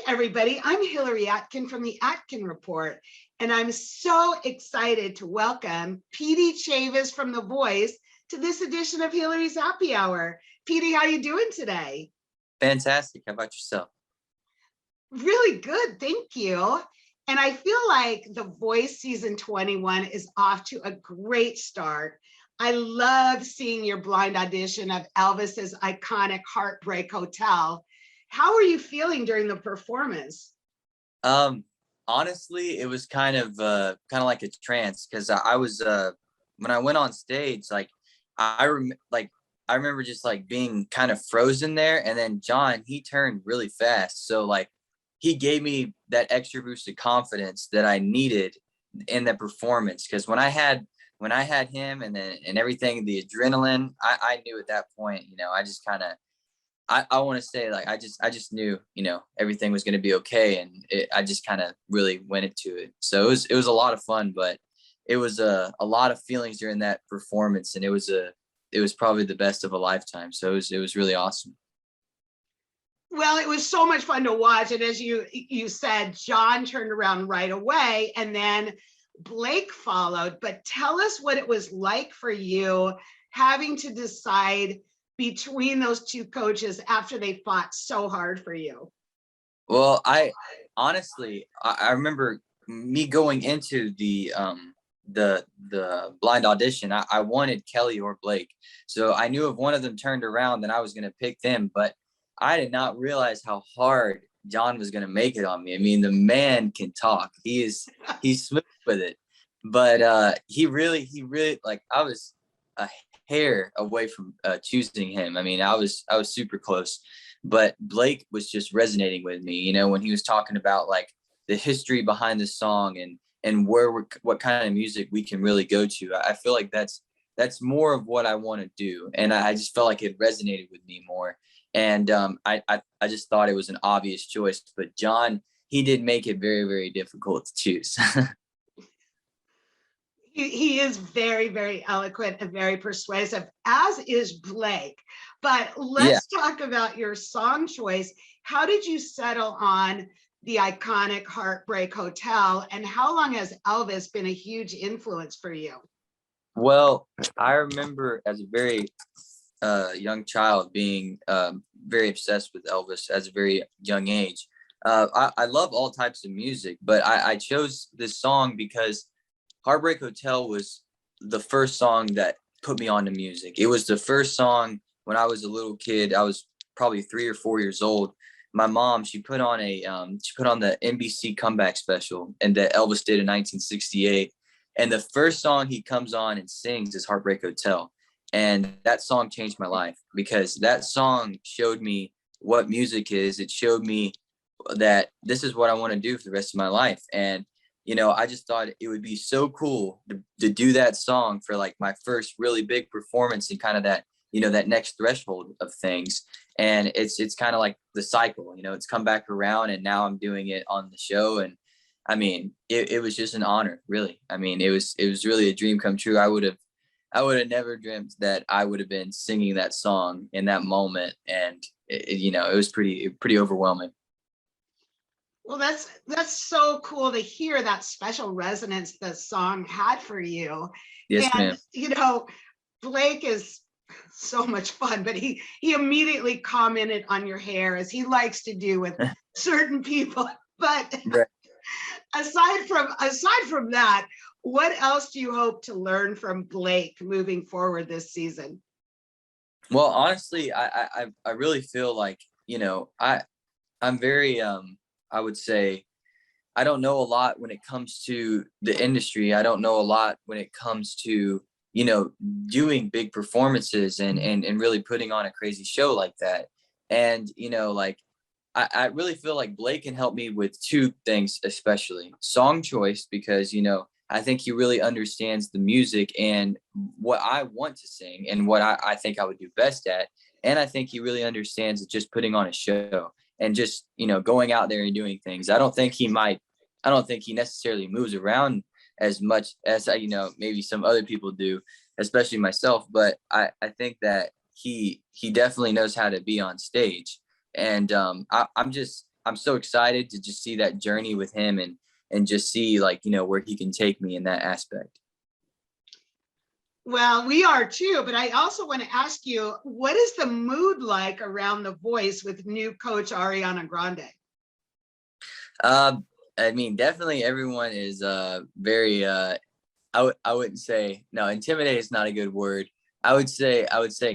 everybody. I'm Hillary Atkin from the Atkin Report, and I'm so excited to welcome Peedy Chavis from The Voice to this edition of Hillary's Happy Hour. Peedy, how you doing today? Fantastic. How about yourself? Really good, thank you. And I feel like The Voice season 21 is off to a great start. I love seeing your blind audition of Elvis's iconic Heartbreak Hotel. How were you feeling during the performance? Honestly, it was kind of like a trance because I was when I went on stage, I remember just like being kind of frozen there, and then John, he turned really fast, so like he gave me that extra boost of confidence that I needed in that performance. Because when I had him and everything, the adrenaline, I knew at that point, I just kind of I want to say like I just knew everything was going to be okay, and I just kind of really went into it. So it was a lot of fun, but it was a lot of feelings during that performance, and it was probably the best of a lifetime. So it was really awesome. Well, it was so much fun to watch. And as you said, John turned around right away, and then Blake followed. But tell us what it was like for you having to decide between those two coaches after they fought so hard for you. Well, I honestly I remember me going into the blind audition. I wanted Kelly or Blake, so I knew if one of them turned around, then I was going to pick them. But I did not realize how hard John was going to make it on me. I mean, the man can talk. He's smooth with it, but he really, like, I was a hair away from choosing him. I mean, I was super close, but Blake was just resonating with me. When he was talking about like the history behind the song and what kind of music we can really go to. I feel like that's more of what I want to do, and I just felt like it resonated with me more. And I just thought it was an obvious choice. But John, he did make it very, very difficult to choose. He is very, very eloquent and very persuasive, as is Blake. But Yeah. let's talk about your song choice. How did you settle on the iconic Heartbreak Hotel, and how long has Elvis been a huge influence for you? Well, I remember as a very young child being very obsessed with Elvis as a very young age. I love all types of music, but I chose this song because Heartbreak Hotel was the first song that put me on to music. It was the first song when I was a little kid. I was probably 3 or 4 years old. My mom, she put on the NBC comeback special, and that Elvis did in 1968. And the first song he comes on and sings is Heartbreak Hotel. And that song changed my life because that song showed me what music is. It showed me that this is what I want to do for the rest of my life. And I just thought it would be so cool to do that song for like my first really big performance and kind of that, that next threshold of things. And it's kind of like the cycle, it's come back around, and now I'm doing it on the show. And I mean, it was just an honor, really. I mean, it was really a dream come true. I would have never dreamt that I would have been singing that song in that moment. And it was pretty overwhelming. Well, that's so cool to hear that special resonance the song had for you. Yes, And ma'am. Blake is so much fun, but he immediately commented on your hair, as he likes to do with certain people. But Right. aside from that, what else do you hope to learn from Blake moving forward this season? Well, honestly, I really feel like, I'm very I would say I don't know a lot when it comes to the industry. I don't know a lot when it comes to, doing big performances and really putting on a crazy show like that. And, like I really feel like Blake can help me with two things, especially song choice, because, I think he really understands the music and what I want to sing and what I think I would do best at. And I think he really understands just putting on a show and just, going out there and doing things. I don't think he necessarily moves around as much as maybe some other people do, especially myself. But I think that he definitely knows how to be on stage. And I'm just I'm so excited to just see that journey with him and just see, like, you know, where he can take me in that aspect. Well, we are too, but I also want to ask you, what is the mood like around The Voice with new coach Ariana Grande? Uh, I mean, definitely everyone is very I wouldn't say, no, intimidate is not a good word. I would say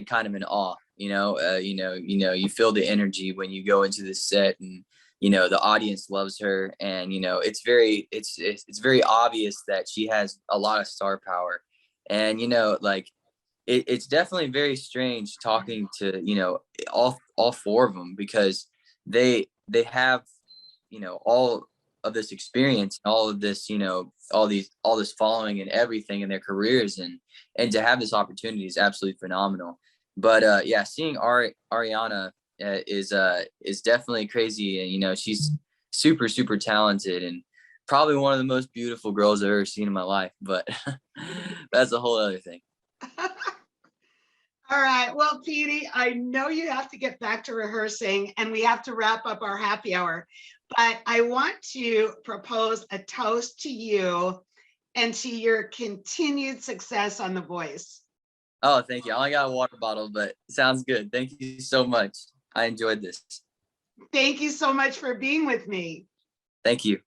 kind of in awe, you feel the energy when you go into the set, and you know the audience loves her, and you know it's very obvious that she has a lot of star power. And you know, like, it's definitely very strange talking to, you know, all four of them, because they have, you know, all of this experience, all of this, you know, all this following and everything in their careers, and to have this opportunity is absolutely phenomenal. But yeah, seeing Ariana is definitely crazy, and you know, she's super talented, and probably one of the most beautiful girls I've ever seen in my life. But that's a whole other thing. All right. Well, Peedy, I know you have to get back to rehearsing and we have to wrap up our happy hour, but I want to propose a toast to you and to your continued success on The Voice. Oh, thank you. I only got a water bottle, but sounds good. Thank you so much. I enjoyed this. Thank you so much for being with me. Thank you.